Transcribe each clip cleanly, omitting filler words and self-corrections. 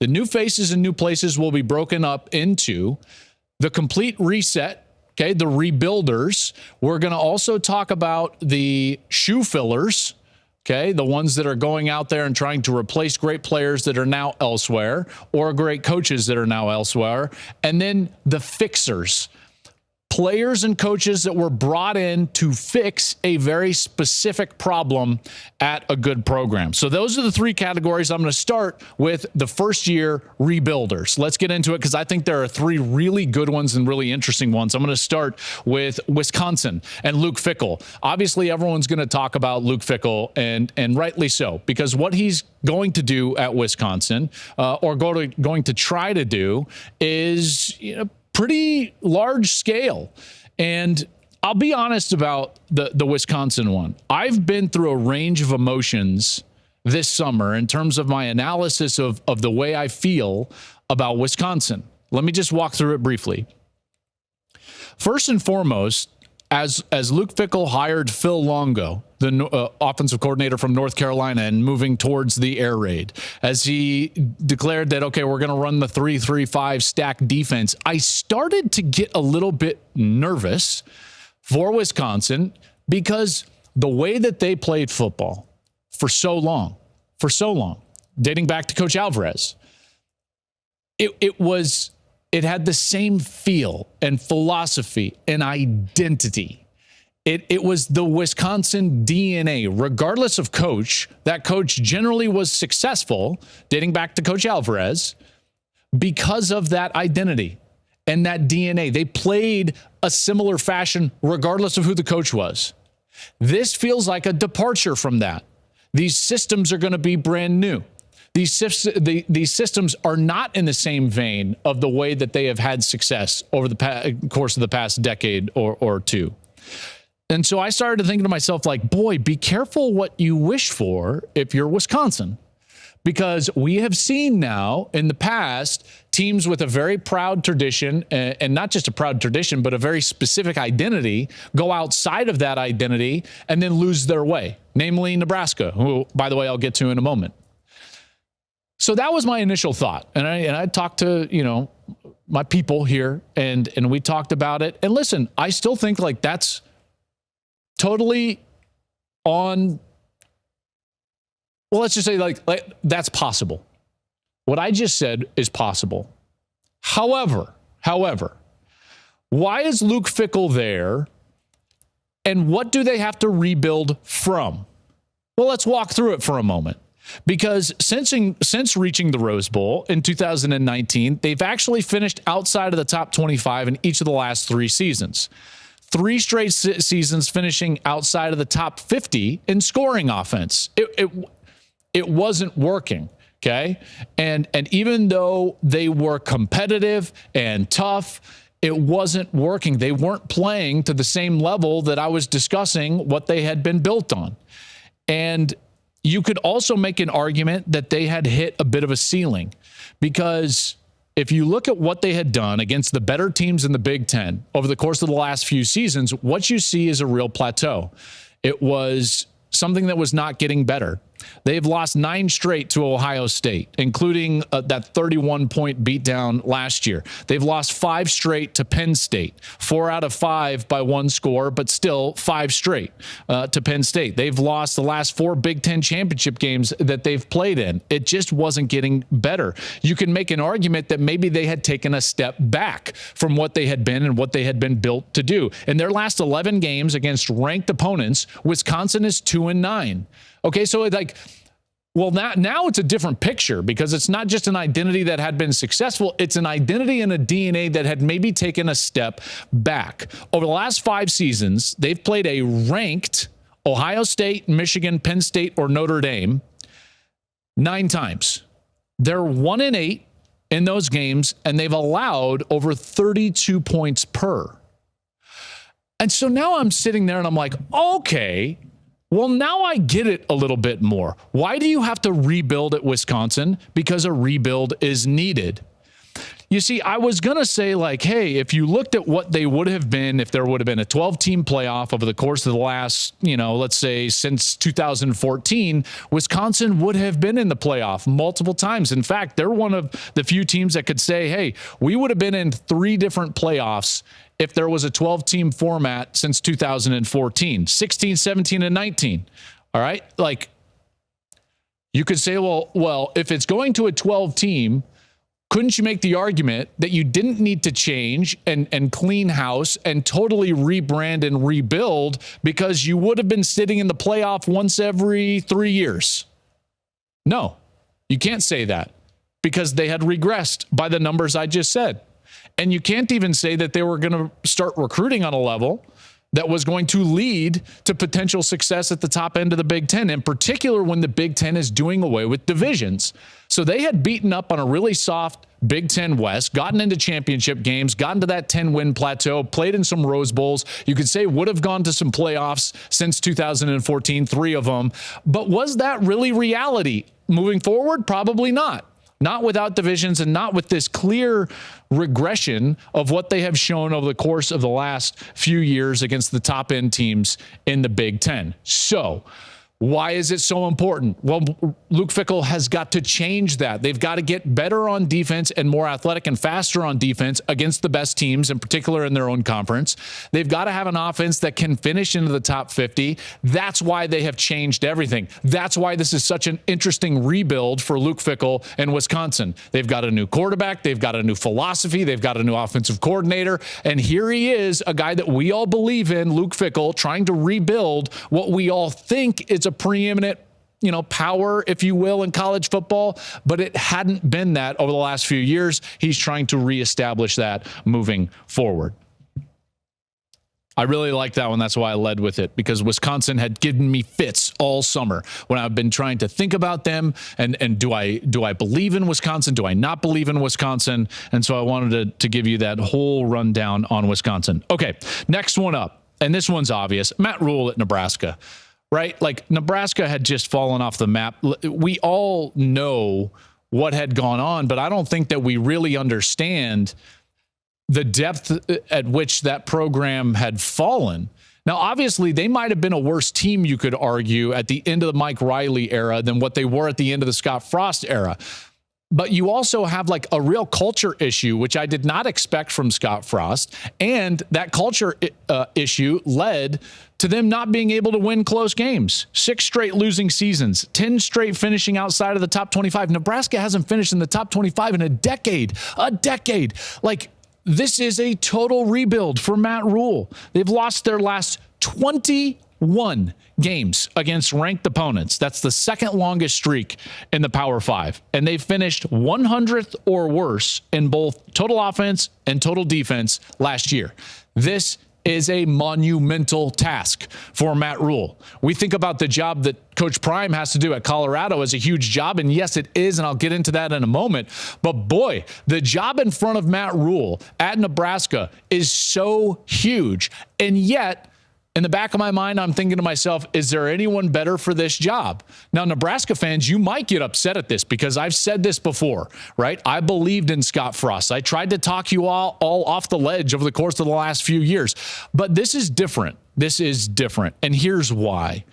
The new faces and new places will be broken up into the complete reset, okay, the rebuilders. We're going to also talk about the shoe fillers, okay, the ones that are going out there and trying to replace great players that are now elsewhere or great coaches that are now elsewhere. And then the fixers, players and coaches that were brought in to fix a very specific problem at a good program. So those are the three categories. I'm going to start with the first-year rebuilders. Let's get into it because I think there are three really good ones and really interesting ones. I'm going to start with Wisconsin and Luke Fickell. Obviously, everyone's going to talk about Luke Fickell, and rightly so, because what he's going to do at Wisconsin or going to try to do is, pretty large scale. And I'll be honest about the Wisconsin one. I've been through a range of emotions this summer in terms of my analysis of the way I feel about Wisconsin. Let me just walk through it briefly. First and foremost, as Luke Fickell hired Phil Longo, the offensive coordinator from North Carolina, and moving towards the air raid, as he declared that, okay, we're going to run the 3-3-5 stack defense, I started to get a little bit nervous for Wisconsin because the way that they played football for so long, dating back to Coach Alvarez, it had the same feel and philosophy and identity. It was the Wisconsin DNA. Regardless of coach, that coach generally was successful, dating back to Coach Alvarez, because of that identity and that DNA. They played a similar fashion regardless of who the coach was. This feels like a departure from that. These systems are going to be brand new. These systems are not in the same vein of the way that they have had success over the course of the past decade or two. And so I started thinking to myself, like, boy, be careful what you wish for if you're Wisconsin. Because we have seen now in the past teams with a very proud tradition, and not just a proud tradition, but a very specific identity, go outside of that identity and then lose their way, namely Nebraska, who, by the way, I'll get to in a moment. So that was my initial thought. And I talked to, my people here, and we talked about it. And listen, I still think like that's totally on, well, let's just say like that's possible. What I just said is possible. However, why is Luke Fickell there, and what do they have to rebuild from? Well, let's walk through it for a moment. Because since reaching the Rose Bowl in 2019, they've actually finished outside of the top 25 in each of the last 3 seasons. 3 straight seasons finishing outside of the top 50 in scoring offense. It wasn't working, okay? And even though they were competitive and tough, it wasn't working. They weren't playing to the same level that I was discussing what they had been built on. And you could also make an argument that they had hit a bit of a ceiling, because if you look at what they had done against the better teams in the Big Ten over the course of the last few seasons, what you see is a real plateau. It was something that was not getting better. They've lost 9 straight to Ohio State, including that 31-point beatdown last year. They've lost 5 straight to Penn State, 4 out of 5 by 1 score, but still 5 straight to Penn State. They've lost the last 4 Big Ten championship games that they've played in. It just wasn't getting better. You can make an argument that maybe they had taken a step back from what they had been and what they had been built to do. In their last 11 games against ranked opponents, Wisconsin is 2-9. Okay, so now it's a different picture, because it's not just an identity that had been successful. It's an identity and a DNA that had maybe taken a step back. Over the last 5 seasons, they've played a ranked Ohio State, Michigan, Penn State, or Notre Dame 9 times. They're 1-8 in those games, and they've allowed over 32 points per. And so now I'm sitting there and I'm like, okay, well, now I get it a little bit more. Why do you have to rebuild at Wisconsin? Because a rebuild is needed. You see, I was going to say, like, hey, if you looked at what they would have been if there would have been a 12-team playoff over the course of the last, let's say since 2014, Wisconsin would have been in the playoff multiple times. In fact, they're one of the few teams that could say, hey, we would have been in 3 different playoffs if there was a 12-team format since 2014, 16, 17, and 19. All right? Like, you could say, well, if it's going to a 12-team, couldn't you make the argument that you didn't need to change and clean house and totally rebrand and rebuild because you would have been sitting in the playoff once every 3 years? No, you can't say that because they had regressed by the numbers I just said. And you can't even say that they were going to start recruiting on a level that was going to lead to potential success at the top end of the Big Ten, in particular when the Big Ten is doing away with divisions. So they had beaten up on a really soft Big Ten West, gotten into championship games, gotten to that 10-win plateau, played in some Rose Bowls. You could say would have gone to some playoffs since 2014, 3 of them. But was that really reality moving forward? Probably not. Not without divisions and not with this clear regression of what they have shown over the course of the last few years against the top end teams in the Big Ten. So why is it so important? Well, Luke Fickell has got to change that. They've got to get better on defense and more athletic and faster on defense against the best teams, in particular in their own conference. They've got to have an offense that can finish into the top 50. That's why they have changed everything. That's why this is such an interesting rebuild for Luke Fickell and Wisconsin. They've got a new quarterback. They've got a new philosophy. They've got a new offensive coordinator. And here he is, a guy that we all believe in, Luke Fickell, trying to rebuild what we all think is a preeminent, power, if you will, in college football, but it hadn't been that over the last few years. He's trying to reestablish that moving forward. I really like that one. That's why I led with it, because Wisconsin had given me fits all summer when I've been trying to think about them and do I believe in Wisconsin? Do I not believe in Wisconsin? And so I wanted to give you that whole rundown on Wisconsin. Okay, next one up, and this one's obvious. Matt Rhule at Nebraska. Right? Like, Nebraska had just fallen off the map. We all know what had gone on, but I don't think that we really understand the depth at which that program had fallen. Now, obviously, they might have been a worse team, you could argue, at the end of the Mike Riley era than what they were at the end of the Scott Frost era. But you also have like a real culture issue, which I did not expect from Scott Frost. And that culture issue led to them not being able to win close games. 6 straight losing seasons, 10 straight finishing outside of the top 25. Nebraska hasn't finished in the top 25 in a decade. Like, this is a total rebuild for Matt Rhule. They've lost their last 21 games against ranked opponents. That's the second longest streak in the Power 5. And they finished 100th or worse in both total offense and total defense last year. This is a monumental task for Matt Rhule. We think about the job that Coach Prime has to do at Colorado as a huge job, and yes, it is, and I'll get into that in a moment. But boy, the job in front of Matt Rhule at Nebraska is so huge, and yet in the back of my mind, I'm thinking to myself, is there anyone better for this job? Now, Nebraska fans, you might get upset at this because I've said this before, right? I believed in Scott Frost. I tried to talk you all off the ledge over the course of the last few years. But this is different. This is different. And here's why.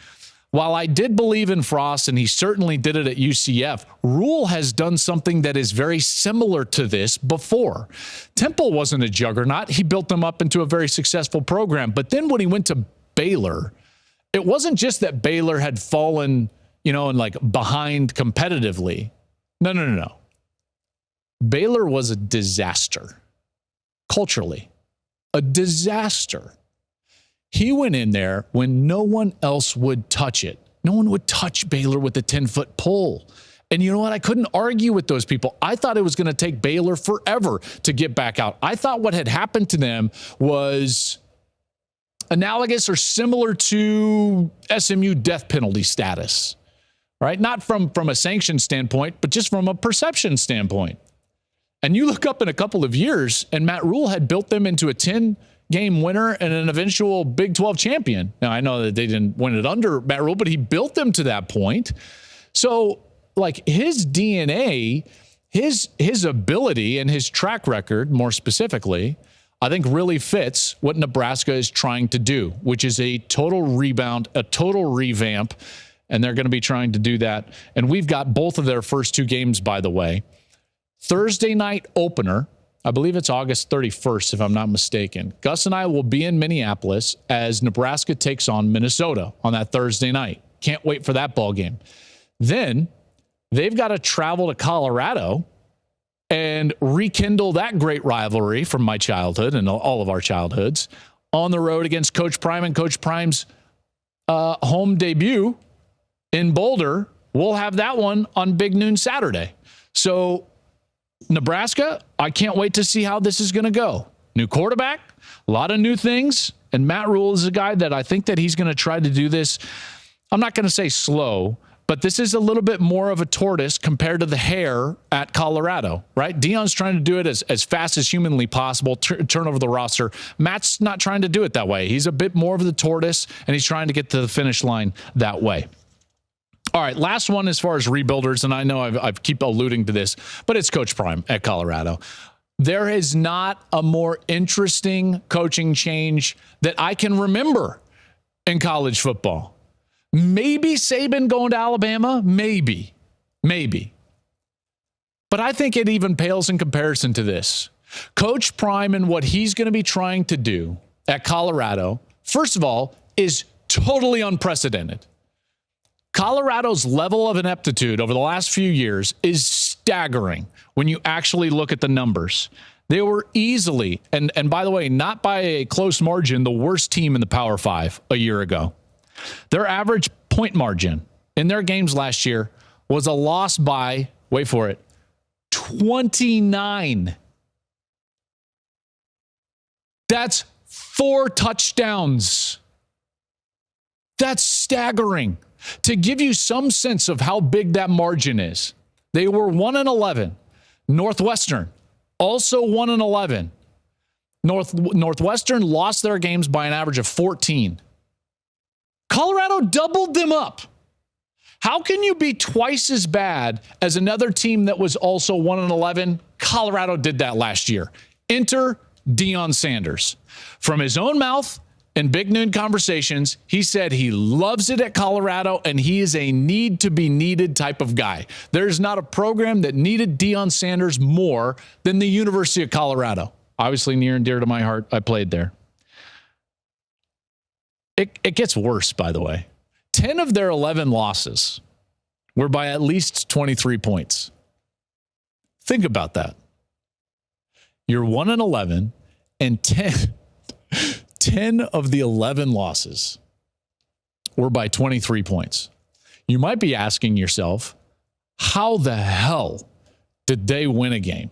While I did believe in Frost, and he certainly did it at UCF, Rhule has done something that is very similar to this before. Temple wasn't a juggernaut. He built them up into a very successful program. But then when he went to Baylor, it wasn't just that Baylor had fallen, and like behind competitively. No. Baylor was a disaster. Culturally, a disaster. He went in there when no one else would touch it. No one would touch Baylor with a 10-foot pole. And you know what? I couldn't argue with those people. I thought it was going to take Baylor forever to get back out. I thought what had happened to them was analogous or similar to SMU death penalty status, right? Not from a sanction standpoint, but just from a perception standpoint. And you look up in a couple of years, and Matt Rhule had built them into a 10-game winner and an eventual Big 12 champion. Now, I know that they didn't win it under Matt Rhule, but he built them to that point. So, like, his DNA, his ability and his track record, more specifically, I think really fits what Nebraska is trying to do, which is a total rebound, a total revamp, and they're going to be trying to do that. And we've got both of their first two games, by the way. Thursday night opener, I believe it's August 31st, if I'm not mistaken. Gus and I will be in Minneapolis as Nebraska takes on Minnesota on that Thursday night. Can't wait for that ball game. Then they've got to travel to Colorado and rekindle that great rivalry from my childhood and all of our childhoods on the road against Coach Prime and Coach Prime's home debut in Boulder. We'll have that one on Big Noon Saturday. So Nebraska, I can't wait to see how this is going to go. New quarterback, a lot of new things, and Matt Rhule is a guy that I think that he's going to try to do this. I'm not going to say slow, but this is a little bit more of a tortoise compared to the hare at Colorado, right? Deion's trying to do it as fast as humanly possible, turn over the roster. Matt's not trying to do it that way. He's a bit more of the tortoise, and he's trying to get to the finish line that way. All right, last one as far as rebuilders, and I know I keep alluding to this, but it's Coach Prime at Colorado. There is not a more interesting coaching change that I can remember in college football. Maybe Saban going to Alabama, maybe. But I think it even pales in comparison to this. Coach Prime and what he's going to be trying to do at Colorado, first of all, is totally unprecedented. Colorado's level of ineptitude over the last few years is staggering when you actually look at the numbers. They were easily, and by the way, not by a close margin, the worst team in the Power 5 a year ago. Their average point margin in their games last year was a loss by, wait for it, 29. That's 4 touchdowns. That's staggering. To give you some sense of how big that margin is, they were 1-11. Northwestern, also 1-11. Northwestern lost their games by an average of 14. Colorado doubled them up. How can you be twice as bad as another team that was also 1-11? Colorado did that last year. Enter Deion Sanders. From his own mouth in Big Noon Conversations, he said he loves it at Colorado and he is a need-to-be-needed type of guy. There's not a program that needed Deion Sanders more than the University of Colorado. Obviously near and dear to my heart. I played there. It gets worse, by the way. 10 of their 11 losses were by at least 23 points. Think about that. You're 1-11 and 10 of the 11 losses were by 23 points. You might be asking yourself, how the hell did they win a game?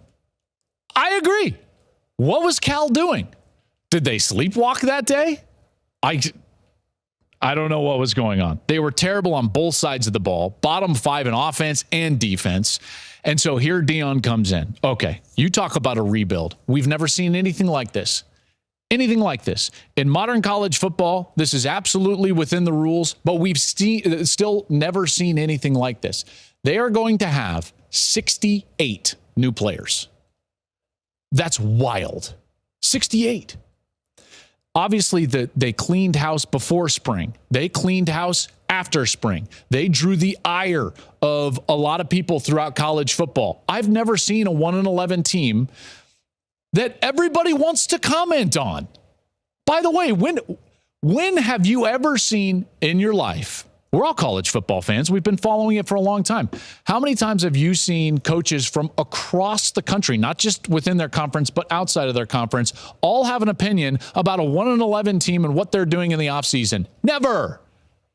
I agree. What was Cal doing? Did they sleepwalk that day? I don't know what was going on. They were terrible on both sides of the ball, bottom 5 in offense and defense. And so here Deion comes in. Okay, you talk about a rebuild. We've never seen anything like this. Anything like this. In modern college football, this is absolutely within the rules, but we've still never seen anything like this. They are going to have 68 new players. That's wild. 68. Obviously, they cleaned house before spring. They cleaned house after spring. They drew the ire of a lot of people throughout college football. I've never seen a 1-11 team that everybody wants to comment on. By the way, when have you ever seen in your life, we're all college football fans, we've been following it for a long time. How many times have you seen coaches from across the country, not just within their conference, but outside of their conference, all have an opinion about a 1-11 team and what they're doing in the offseason? Never.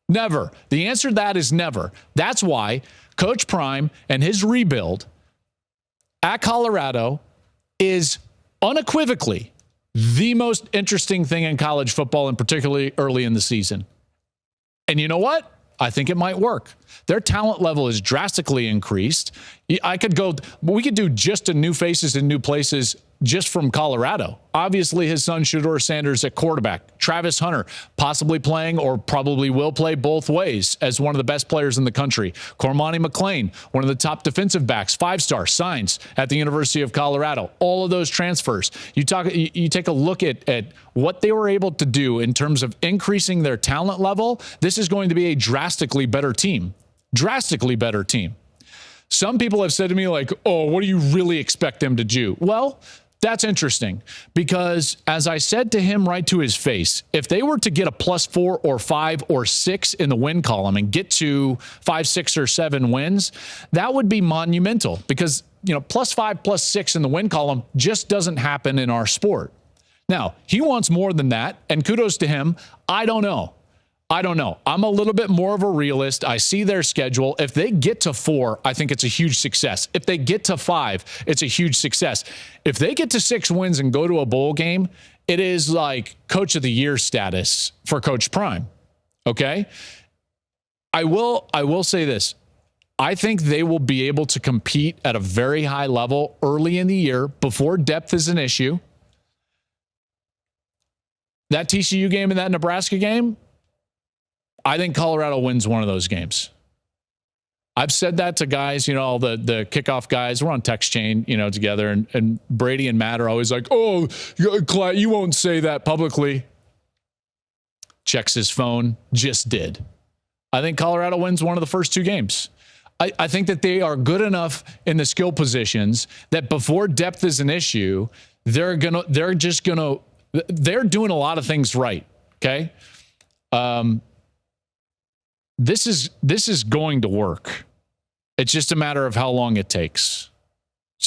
Never. The answer to that is never. That's why Coach Prime and his rebuild at Colorado is unequivocally the most interesting thing in college football, and particularly early in the season. And you know what? I think it might work. Their talent level is drastically increased. We could do just a new faces in new places just from Colorado. Obviously, his son, Shedeur Sanders, at quarterback. Travis Hunter, possibly playing or probably will play both ways as one of the best players in the country. Cormani McClain, one of the top defensive backs, 5-star, signs at the University of Colorado. All of those transfers. You take a look at what they were able to do in terms of increasing their talent level. This is going to be a drastically better team. Drastically better team. Some people have said to me like, oh, what do you really expect them to do? Well, that's interesting because as I said to him right to his face, if they were to get a +4 or 5 or 6 in the win column and get to 5, 6, or 7 wins, that would be monumental because, +5, +6 in the win column just doesn't happen in our sport. Now, he wants more than that, and kudos to him. I don't know. I'm a little bit more of a realist. I see their schedule. If they get to 4, I think it's a huge success. If they get to 5, it's a huge success. If they get to 6 wins and go to a bowl game, it is like Coach of the Year status for Coach Prime. Okay? I will say this. I think they will be able to compete at a very high level early in the year before depth is an issue. That TCU game and that Nebraska game, I think Colorado wins one of those games. I've said that to guys, all the kickoff guys. We're on text chain, together. And Brady and Matt are always like, oh, Klatt, you won't say that publicly. Checks his phone, just did. I think Colorado wins one of the first 2 games. I think that they are good enough in the skill positions that before depth is an issue, they're doing a lot of things right. Okay. This is going to work. It's just a matter of how long it takes.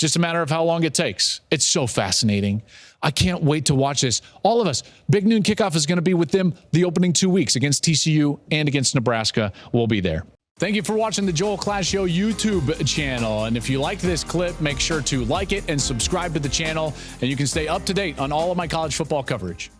It's so fascinating. I can't wait to watch this. All of us. Big Noon Kickoff is going to be with them the opening 2 weeks against TCU and against Nebraska. We'll be there. Thank you for watching the Joel Klatt Show YouTube channel. And if you liked this clip, make sure to like it and subscribe to the channel. And you can stay up to date on all of my college football coverage.